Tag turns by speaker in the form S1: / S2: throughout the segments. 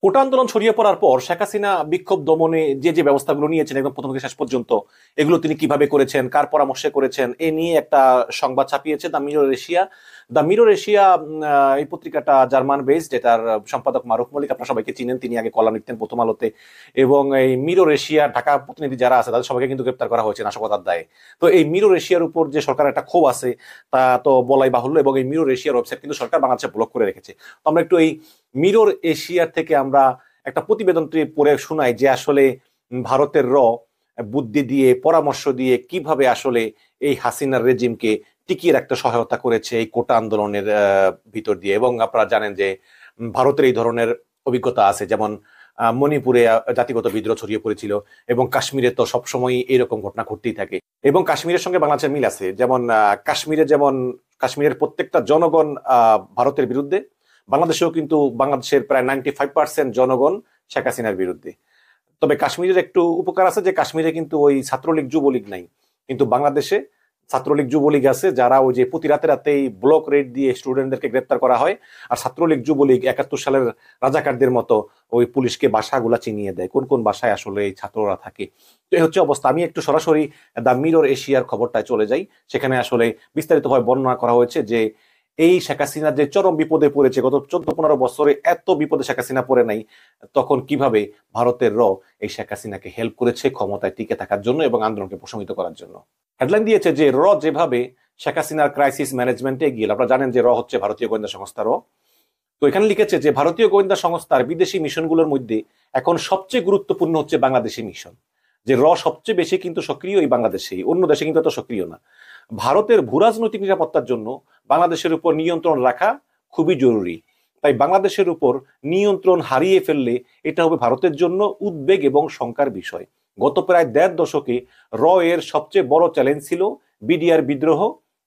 S1: কোটা আন্দোলন ছড়িয়ে পড়ার পর শেখ হাসিনা বিক্ষোভ দমনে যে যে ব্যবস্থাগুলো নিয়েছেন একদম প্রথম থেকে শেষ পর্যন্ত, এগুলো তিনি কিভাবে করেছেন, কার পরামর্শে করেছেন, এ নিয়ে একটা সংবাদ ছাপিয়েছে the Mirror Asia. The Mirror Asia এই পত্রিকাটা জার্মান বেসড, এটার সম্পাদক মারুফ মল্লিক আপনারা সবাইকে চিনেন, তিনি আগে কলাম লিখতেন প্রথম আলোতে। এবং এই মিরর এশিয়া ঢাকা প্রতিনিধি যারা আছে তাদের সবাইকে কিন্তু গ্রেপ্তার করা হয়েছে নাশকতার দায়ে। তো এই মিরর এশিয়ার উপর যে সরকারের একটা ক্ষোভ আছে তা তো বলাই বাহুল্য, এবং এই মিরর এশিয়ার ওয়েবসাইট কিন্তু সরকার বাংলাদেশে ব্লক করে রেখেছে। তো আমরা একটু এই মিরর এশিয়ার থেকে আমরা একটা প্রতিবেদন পড়ে শোনাই যে আসলে ভারতের বুদ্ধি দিয়ে পরামর্শ দিয়ে কিভাবে আসলে এই হাসিনার রেজিমকে টিকিয়ে রাখতে সহায়তা করেছে এই কোটা আন্দোলনের ভিতর দিয়ে। এবং আপনারা জানেন যে ভারতের এই ধরনের অভিজ্ঞতা আছে, যেমন মণিপুরে জাতিগত বিদ্রোহ ছড়িয়ে পড়েছিল, এবং কাশ্মীরে তো সবসময় এরকম ঘটনা ঘটতেই থাকে। এবং কাশ্মীরের সঙ্গে বাংলাদেশের মিল আছে, যেমন কাশ্মীরের প্রত্যেকটা জনগণ ভারতের বিরুদ্ধে, বাংলাদেশেও কিন্তু বাংলাদেশের প্রায় 95% জনগণ শেখ হাসিনার বিরুদ্ধে। তবে কাশ্মীরের একটু উপকার আছে যে কাশ্মীরে কিন্তু ওই ছাত্রলীগ যুবলীগ নাই, কিন্তু বাংলাদেশে ছাত্রলীগ যুবলীগ আছে, যারা ওই যে প্রতি রাতে রাতেই ব্লক রেড দিয়ে স্টুডেন্টদেরকে গ্রেপ্তার করা হয়। আর ছাত্রলীগ যুবলীগ 71 সালের রাজাকারদের মতো ওই পুলিশকে বাসাগুলা চিনিয়ে দেয় কোন কোন বাসায় আসলে এই ছাত্ররা থাকে। তো এই হচ্ছে অবস্থা। আমি একটু সরাসরি দ্য মিরর এশিয়ার খবরটায় চলে যাই, সেখানে আসলে বিস্তারিতভাবে বর্ণনা করা হয়েছে যে এই শেখ হাসিনা যে চরম বিপদে পড়েছে, গত 14-15 বছরে এত বিপদে শেখ হাসিনা পড়ে নাই, তখন কিভাবে ভারতের এই শেখ হাসিনাকে হেল্প করেছে ক্ষমতায় টিকে থাকার জন্য এবং আন্দোলনকে প্রশমিত করার জন্য। হেডলাইন দিয়েছে যে যেভাবে শেখ হাসিনার ক্রাইসিস ম্যানেজমেন্টে এগিয়ে। আপনারা জানেন যে হচ্ছে ভারতীয় গোয়েন্দা সংস্থা তো এখানে লিখেছে যে ভারতীয় গোয়েন্দা সংস্থার বিদেশি মিশনগুলোর মধ্যে এখন সবচেয়ে গুরুত্বপূর্ণ হচ্ছে বাংলাদেশি মিশন। যে সবচেয়ে বেশি কিন্তু সক্রিয় এই বাংলাদেশেই, অন্য দেশে কিন্তু এত সক্রিয় না। ভারতের ভূরাজনৈতিক নিরাপত্তার জন্য বাংলাদেশের উপর নিয়ন্ত্রণ রাখা খুবই জরুরি। তাই বাংলাদেশের উপর নিয়ন্ত্রণ হারিয়ে ফেললে এটা হবে ভারতের জন্য উদ্বেগ এবং শঙ্কার বিষয়। গত প্রায় 1.5 দশকে এর সবচেয়ে বড় চ্যালেঞ্জ ছিল বিডিআর বিদ্রোহ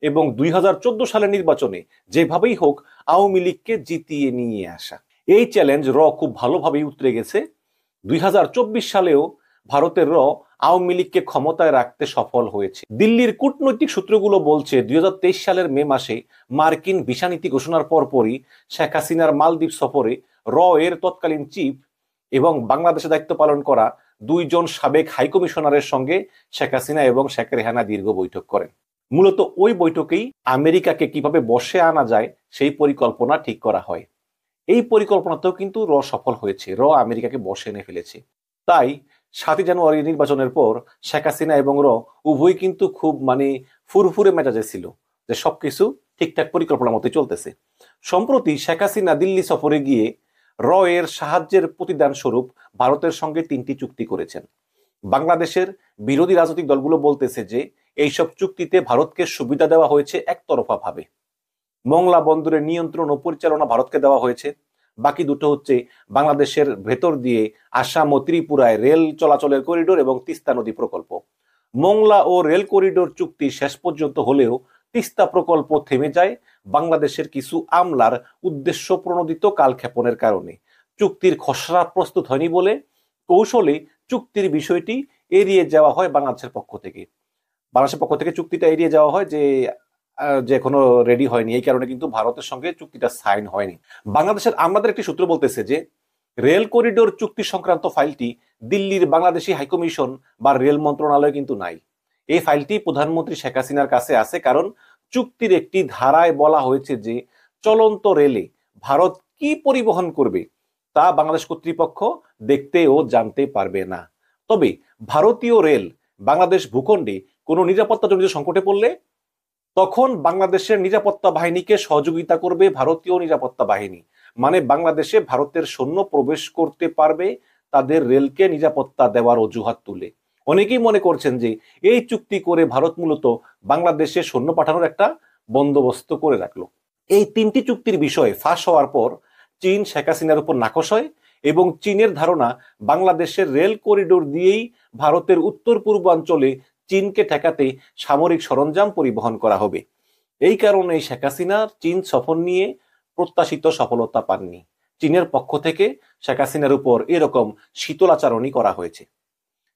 S1: এবং 2014 সালের নির্বাচনে যেভাবেই হোক আওয়ামী লীগকে জিতিয়ে নিয়ে আসা। এই চ্যালেঞ্জ খুব ভালোভাবেই উতরে গেছে। 2024 সালেও ভারতের আওয়ামী লীগকে ক্ষমতায় রাখতে সফল হয়েছে। দিল্লির কূটনৈতিক সূত্রগুলো বলছে 2023 সালের মে মাসে মার্কিন ভিসা নীতি ঘোষণার পরপরই শেখ হাসিনার মালদ্বীপ সফরে এর তৎকালীন চিফ এবং বাংলাদেশে দায়িত্ব পালন করা 2 জন সাবেক হাইকমিশনারের সঙ্গে শেখ হাসিনা এবং শেখ রেহানা দীর্ঘ বৈঠক করেন। মূলত ওই বৈঠকেই আমেরিকাকে কিভাবে বশে আনা যায় সেই পরিকল্পনা ঠিক করা হয়। এই পরিকল্পনাতেও কিন্তু সফল হয়েছে, আমেরিকাকে বশে এনে ফেলেছে। তাই 7 জানুয়ারি নির্বাচনের পর শেখ হাসিনা এবং উভয় কিন্তু খুব ফুরফুরে মেজাজে ছিল যে সবকিছু ঠিকঠাক পরিকল্পনা মতো চলতেছে। সম্প্রতি শেখ হাসিনা দিল্লি সফরে গিয়ে এর সাহায্যের প্রতিদান স্বরূপ ভারতের সঙ্গে 3টি চুক্তি করেছেন। বাংলাদেশের বিরোধী রাজনৈতিক দলগুলো বলতেছে যে এইসব চুক্তিতে ভারতকে সুবিধা দেওয়া হয়েছে একতরফা ভাবে। মংলা বন্দরের নিয়ন্ত্রণ ও পরিচালনা ভারতকে দেওয়া হয়েছে। বাকি দুটো হচ্ছে বাংলাদেশের ভেতর দিয়ে আসাম ও ত্রিপুরায় রেল চলাচলের করিডোর এবং তিস্তা নদী প্রকল্প। মংলা ও রেল করিডোর চুক্তি শেষ পর্যন্ত হলেও তিস্তা প্রকল্প থেমে যায় বাংলাদেশের কিছু আমলার উদ্দেশ্য প্রণোদিত কালক্ষেপণের কারণে। চুক্তির খসড়া প্রস্তুত হয়নি বলে কৌশলে চুক্তির বিষয়টি এড়িয়ে যাওয়া হয় বাংলাদেশের পক্ষ থেকে। চুক্তিটা এড়িয়ে যাওয়া হয় যে এখনো রেডি হয়নি, এই কারণে কিন্তু ভারতের সঙ্গে চুক্তিটা সাইন হয়নি। বাংলাদেশের আমাদের একটি সূত্র বলতেছে যে রেল করিডোর চুক্তি সংক্রান্ত ফাইলটি দিল্লির বাংলাদেশি হাইকমিশন বা রেল মন্ত্রণালয় কিন্তু নাই। এই ফাইলটি প্রধানমন্ত্রী শেখ হাসিনার কাছে আছে, কারণ চুক্তির একটি ধারায় বলা হয়েছে যে চলন্ত রেলে ভারত কি পরিবহন করবে তা বাংলাদেশ কর্তৃপক্ষ দেখতে ও জানতে পারবে না। তবে ভারতীয় রেল বাংলাদেশ ভূখণ্ডে কোনো নিরাপত্তাজনিত সংকটে পড়লে তখন বাংলাদেশের নিরাপত্তা বাহিনীকে সহযোগিতা করবে ভারতীয় নিরাপত্তা বাহিনী। মানে বাংলাদেশে ভারতের সৈন্য প্রবেশ করতে পারবে তাদের রেলকে নিরাপত্তা দেওয়ার অজুহাত তুলে। অনেকেই মনে করছেন যে এই চুক্তি করে ভারত মূলত বাংলাদেশে সৈন্য পাঠানোর একটা বন্দোবস্ত করে রাখলো। এই 3টি চুক্তির বিষয়ে ফাঁস হওয়ার পর চীন শেখ হাসিনার উপর নাকশ হয় এবং চীনের ধারণা বাংলাদেশের রেল করিডোর দিয়েই ভারতের উত্তর পূর্বাঞ্চলে চীনকে ঠেকাতে সামরিক সরঞ্জাম পরিবহন করা হবে। এই কারণে শেখ হাসিনার চীন সফর নিয়ে প্রত্যাশিত সফলতা পাননি। চীনের পক্ষ থেকে শেখ হাসিনার উপর এরকম শীতল আচরণই করা হয়েছে।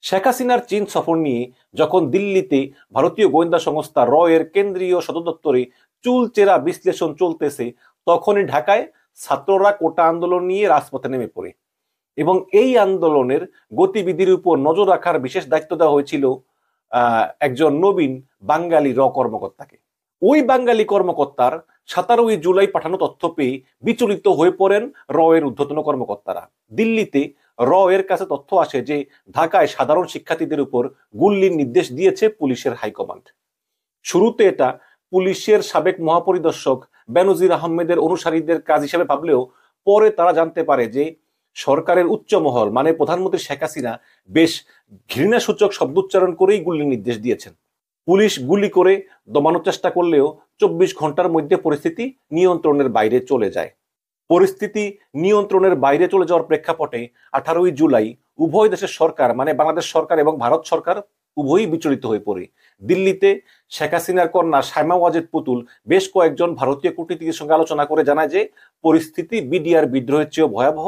S1: শেখ হাসিনার চীন সফর নিয়ে যখন দিল্লিতে ভারতীয় গোয়েন্দা সংস্থা এর কেন্দ্রীয় সদর দপ্তরে চুলচেরা বিশ্লেষণ চলতেছে, তখনই ঢাকায় ছাত্ররা কোটা আন্দোলন নিয়ে রাজপথে নেমে পড়ে। এবং এই আন্দোলনের গতিবিধির উপর নজর রাখার বিশেষ দায়িত্ব দেওয়া হয়েছিল একজন নবীন বাঙালি কর্মকর্তাকে। ওই বাঙালি কর্মকর্তার 17ই জুলাই পাঠানো তথ্য পেয়ে বিচলিত হয়ে পড়েন এর ঊর্ধ্বতন কর্মকর্তারা। দিল্লিতে এর কাছে তথ্য আসে যে ঢাকায় সাধারণ শিক্ষার্থীদের উপর গুল্লির নির্দেশ দিয়েছে পুলিশের হাইকমান্ড। শুরুতে এটা পুলিশের সাবেক মহাপরিদর্শক বেনজির আহমেদের অনুসারীদের কাজ হিসেবে ভাবলেও পরে তারা জানতে পারে যে সরকারের উচ্চ মহল মানে প্রধানমন্ত্রী শেখ হাসিনা বেশ ঘৃণাসূচক শব্দোচ্চারণ করেই গুলির নির্দেশ দিয়েছেন। পুলিশ গুলি করে দমানোর চেষ্টা করলেও 24 ঘন্টার মধ্যে পরিস্থিতি নিয়ন্ত্রণের বাইরে চলে যায়। পরিস্থিতি নিয়ন্ত্রণের বাইরে চলে যাওয়ার প্রেক্ষাপটে 18ই জুলাই উভয় দেশের সরকার মানে বাংলাদেশ সরকার এবং ভারত সরকার উভয়ই বিচলিত হয়ে পড়ে। দিল্লিতে শেখ হাসিনার কন্যা সাইমা ওয়াজেদ পুতুল বেশ কয়েকজন ভারতীয় কূটনীতিকের সঙ্গে আলোচনা করে জানায় যে পরিস্থিতি বিডিআর বিদ্রোহের চেয়েও ভয়াবহ।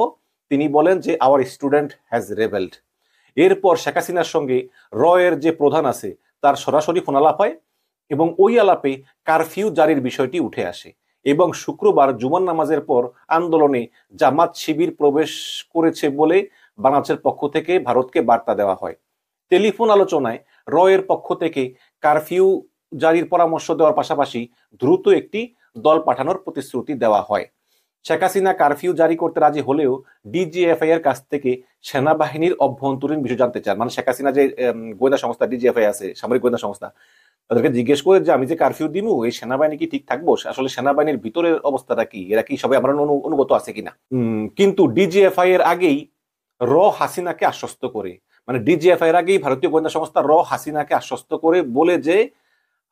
S1: তিনি বলেন যে আওয়ার স্টুডেন্ট হ্যাজ রেবেলড। এরপর শেখ হাসিনার সঙ্গে এর যে প্রধান আছে তার সরাসরি ফোন আলাপ হয় এবং ওই আলাপে কারফিউ জারির বিষয়টি উঠে আসে এবং শুক্রবার জুমার নামাজের পর আন্দোলনে জামাত শিবির প্রবেশ করেছে বলে বাংলাদেশের পক্ষ থেকে ভারতকে বার্তা দেওয়া হয়। টেলিফোন আলোচনায় এর পক্ষ থেকে কারফিউ জারির পরামর্শ দেওয়ার পাশাপাশি দ্রুত একটি দল পাঠানোর প্রতিশ্রুতি দেওয়া হয়। শেখ হাসিনা কারফিউ জারি করতে রাজি হলেও ডিজিএফআই এর কাছ থেকে সেনাবাহিনীর অভ্যন্তরীণ বিষয় জানতে চান। মানে শেখ হাসিনা যে গোয়েন্দা সংস্থা ডিজিএফআই আছে, সামরিক গোয়েন্দা সংস্থা, তাদেরকে জিজ্ঞেস করে যে আমি যে কারফিউ দিমু এই সেনাবাহিনী কি ঠিক থাকবো, আসলে সেনাবাহিনীর ভিতরের অবস্থাটা কি, এরা কি সবাই আমার অনুগত আছে কিনা। কিন্তু ডিজিএফআই এর আগেই হাসিনাকে আশ্বস্ত করে, মানে ডিজিএফআই এর আগেই ভারতীয় গোয়েন্দা সংস্থা হাসিনাকে আশ্বস্ত করে বলে যে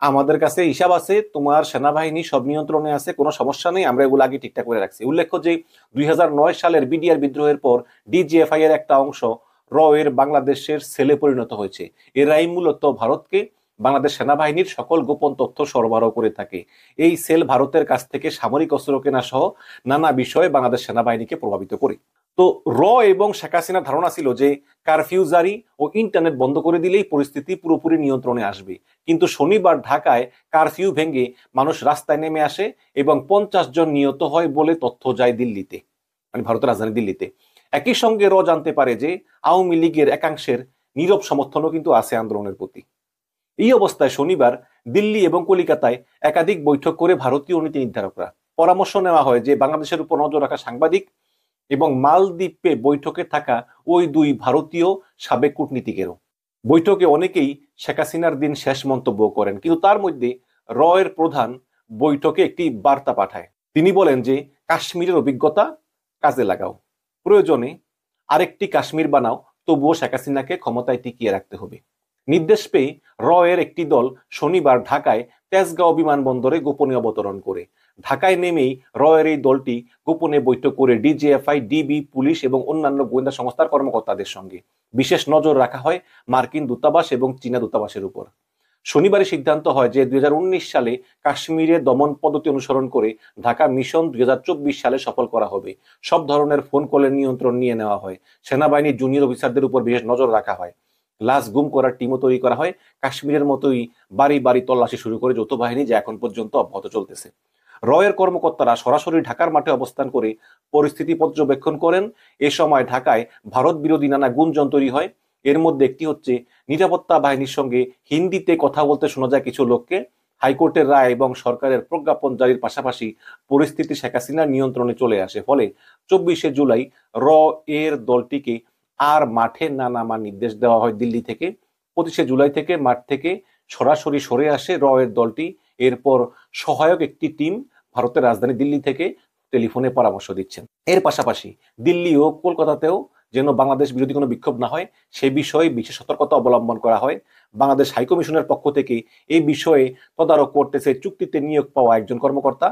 S1: আমাদের কাছে হিসাব আছে, তোমার সেনাবাহিনী সব নিয়ন্ত্রণে আছে, কোনো সমস্যা নেই, আমরা এগুলো আগে ঠিকঠাক করে রাখছি। উল্লেখ্য যে 2009 সালের বিডিআর বিদ্রোহের পর ডিজিএফআই এর একটা অংশ এর বাংলাদেশের সেলে পরিণত হয়েছে। এরাই মূলত ভারতকে বাংলাদেশ সেনাবাহিনীর সকল গোপন তথ্য সরবরাহ করে থাকে। এই সেল ভারতের কাছ থেকে সামরিক অস্ত্র কেনা সহ নানা বিষয়ে বাংলাদেশ সেনাবাহিনীকে প্রভাবিত করে। তো এবং শেখ হাসিনার ধারণা ছিল যে কারফিউ জারি ও ইন্টারনেট বন্ধ করে দিলেই পরিস্থিতি পুরোপুরি নিয়ন্ত্রণে আসবে। কিন্তু শনিবার ঢাকায় কারফিউ ভেঙে মানুষ রাস্তায় নেমে আসে এবং 50 জন নিহত হয় বলে তথ্য যায় দিল্লিতে, মানে ভারতের রাজধানী দিল্লিতে। একই সঙ্গে জানতে পারে যে আওয়ামী লীগের একাংশের নীরব সমর্থনও কিন্তু আছে আন্দোলনের প্রতি। এই অবস্থায় শনিবার দিল্লি এবং কলিকাতায় একাধিক বৈঠক করে ভারতীয় নীতি নির্ধারকরা পরামর্শ নেওয়া হয় যে বাংলাদেশের উপর নজর রাখা সাংবাদিক এবং মালদ্বীপে বৈঠকে থাকা ওই দুই ভারতীয় সাবেক কূটনীতিকেরও। বৈঠকে অনেকেই শেখ হাসিনার দিন শেষ মন্তব্য করেন, কিন্তু তার মধ্যে এর প্রধান বৈঠকে একটি বার্তা পাঠায়। তিনি বলেন যে কাশ্মীরের অভিজ্ঞতা কাজে লাগাও, প্রয়োজনে আরেকটি কাশ্মীর বানাও, তবুও শেখ হাসিনাকে ক্ষমতায় টিকিয়ে রাখতে হবে। নির্দেশ পেয়ে এর একটি দল শনিবার ঢাকায় তেজগাঁও বিমানবন্দরে গোপনে অবতরণ করে। ঢাকায় নেমেই এর এই দলটি গোপনে বৈঠক করে ডিজিএফআই, ডিবি, পুলিশ এবং অন্যান্য গোয়েন্দা সংস্থার কর্মকর্তাদের সঙ্গে। বিশেষ নজর রাখা হয় মার্কিন দূতাবাস এবং চীনা দূতাবাসের উপর। শনিবারই সিদ্ধান্ত হয় যে 2019 সালে কাশ্মীরে দমন পদ্ধতি অনুসরণ করে ঢাকা মিশন 2024 সালে সফল করা হবে। সব ধরনের ফোন কলের নিয়ন্ত্রণ নিয়ে নেওয়া হয়। সেনাবাহিনীর জুনিয়র অফিসারদের উপর বিশেষ নজর রাখা হয়। লাশ গুম করার টিমও তৈরি করা হয়। কাশ্মীরের মতোই বাড়ি বাড়ি তল্লাশি শুরু করে যৌথ বাহিনী, যা এখন পর্যন্ত অব্যাহত চলতেছে। এর কর্মকর্তারা সরাসরি ঢাকার মাঠে অবস্থান করে পরিস্থিতি পর্যবেক্ষণ করেন। এ সময় ঢাকায় ভারত বিরোধী নানা গুঞ্জন তৈরি হয়। এর মধ্যে একটি হচ্ছে নিরাপত্তা বাহিনীর সঙ্গে হিন্দিতে কথা বলতে শোনা যায় কিছু লোককে। হাইকোর্টের রায় এবং সরকারের প্রজ্ঞাপন জারির পাশাপাশি পরিস্থিতি শেখ হাসিনার নিয়ন্ত্রণে চলে আসে। ফলে 24শে জুলাই এর দলটিকে আর মাঠে না নামার নির্দেশ দেওয়া হয় দিল্লি থেকে। 25শে জুলাই থেকে মাঠ থেকে সরাসরি সরে আসে এর দলটি। এরপর সহায়ক একটি টিম ভারতের রাজধানী দিল্লি থেকে টেলিফোনে পরামর্শ দিচ্ছেন। এর পাশাপাশি দিল্লি ও কলকাতাতেও যেন বাংলাদেশ বিরোধী কোনো বিক্ষোভ না হয় সে বিষয়ে বিশেষ সতর্কতা অবলম্বন করা হয়। বাংলাদেশ হাইকমিশনের পক্ষ থেকে এই বিষয়ে তদারক করতেছে চুক্তিতে নিয়োগ পাওয়া একজন কর্মকর্তা।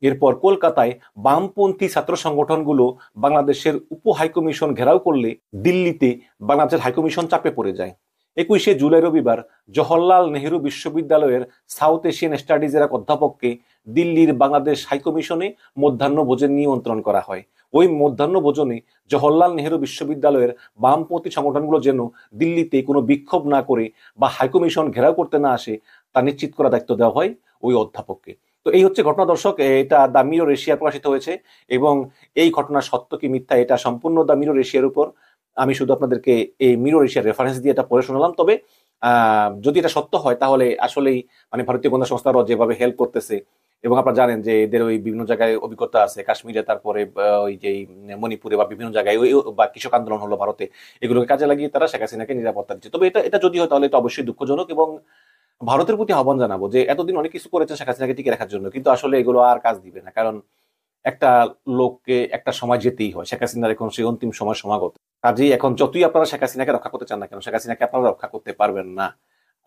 S1: এরপর কলকাতায় বামপন্থী ছাত্র সংগঠনগুলো বাংলাদেশের উপ হাইকমিশন ঘেরাও করলে দিল্লিতে বাংলাদেশের হাইকমিশন চাপে পড়ে যায়। 21শে জুলাই রবিবার জওহরলাল নেহেরু বিশ্ববিদ্যালয়ের সাউথ এশিয়ান স্টাডিজের এক অধ্যাপককে দিল্লির বাংলাদেশ হাইকমিশনে মধ্যাহ্ন ভোজন নিমন্ত্রণ করা হয়। ওই মধ্যাহ্ন ভোজনে জওহরলাল নেহেরু বিশ্ববিদ্যালয়ের বামপন্থী সংগঠনগুলো যেন দিল্লিতে কোনো বিক্ষোভ না করে বা হাইকমিশন ঘেরাও করতে না আসে তা নিশ্চিত করার দায়িত্ব দেওয়া হয় ওই অধ্যাপককে। তো এই হচ্ছে ঘটনা দর্শক, এটা দ্য মিরর এশিয়া প্রকাশিত হয়েছে, এবং এই ঘটনা সত্য কি মিথ্যা এটা সম্পূর্ণ দ্য মিরর এশিয়ার উপর। আমি শুধু আপনাদেরকে এই মিরর এশিয়ার রেফারেন্স দিয়ে এটা পড়ে শোনালাম। তবে যদি এটা সত্য হয় তাহলে আসলেই মানে ভারতীয় গোয়েন্দা সংস্থারাও যেভাবে হেল্প করতেছে, এবং আপনারা জানেন যে এদের ওই বিভিন্ন জায়গায় অভিজ্ঞতা আছে, কাশ্মীরে, তারপরে ওই যে মণিপুরে বা বিভিন্ন জায়গায় বা কৃষক আন্দোলন হলো ভারতে, এগুলোকে কাজে লাগিয়ে তারা শেখ হাসিনাকে নিরাপত্তা দিচ্ছে। তবে এটা এটা যদি হয় তাহলে এটা অবশ্যই দুঃখজনক, এবং ভারতের প্রতি আহ্বান জানাবো যে এতদিন অনেক কিছু করেছেন শেখ হাসিনাকে টিকে রাখার জন্য, কিন্তু আসলে এগুলো আর কাজ দিবে না। কারণ একটা লোককে একটা সময় যেতেই হয়, শেখ হাসিনার এখন সেই অন্তিম সময় সমাগত। কাজেই এখন যতই আপনারা শেখ হাসিনাকে রক্ষা করতে চান না কেন, শেখ হাসিনাকে আপনারা রক্ষা করতে পারবেন না।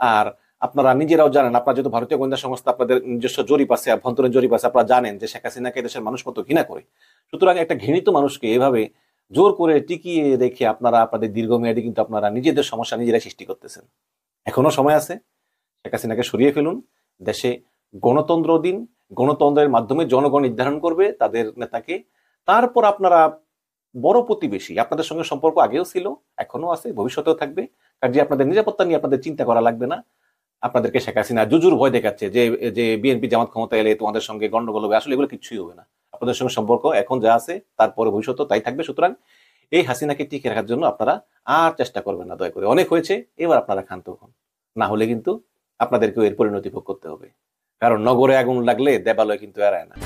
S1: আর আপনারা নিজেরাও জানেন, আপনারা যেহেতু ভারতীয় গোয়েন্দা সংস্থা, আপনাদের নিজস্ব জরিপ আছে, অভ্যন্তরীণ জরিপ আছে, আপনারা জানেন যে শেখ হাসিনাকে দেশের মানুষ কত ঘৃণা করে। সুতরাং একটা ঘৃণিত মানুষকে এভাবে জোর করে টিকিয়ে রেখে আপনারা আপনাদের দীর্ঘমেয়াদী কিন্তু আপনারা নিজেদের সমস্যা নিজেরাই সৃষ্টি করতেছেন। এখনো সময় আছে, শেখ হাসিনাকে সরিয়ে ফেলুন। দেশে গণতন্ত্র দিন, গণতন্ত্রের মাধ্যমে জনগণ নির্ধারণ করবে তাদের নেতাকে। তারপর আপনারা বড় প্রতিবেশী, আপনাদের সঙ্গে সম্পর্ক আগেও ছিল, এখনো আছে, ভবিষ্যতেও থাকবে। কাজে আপনাদের নিরাপত্তা নিয়ে আপনাদের চিন্তা করা লাগবে না। আপনাদেরকে শেখ হাসিনা জুজুর ভয় দেখাচ্ছে যে যে বিএনপি জামাত ক্ষমতা এলে তোমাদের সঙ্গে গন্ডগোল হবে, আসলে এগুলো কিছুই হবে না। আপনাদের সঙ্গে সম্পর্ক এখন যা আছে তারপরে ভবিষ্যৎ তাই থাকবে। সুতরাং এই হাসিনাকে টিকে রাখার জন্য আপনারা আর চেষ্টা করবেন না, দয়া করে। অনেক হয়েছে, এবার আপনারা ক্ষান্ত হন, না হলে কিন্তু আপনাদেরকেও এর পরিণতি ভোগ করতে হবে। কারণ নগরে আগুন লাগলে দেবালয় কিন্তু এড়ায় না।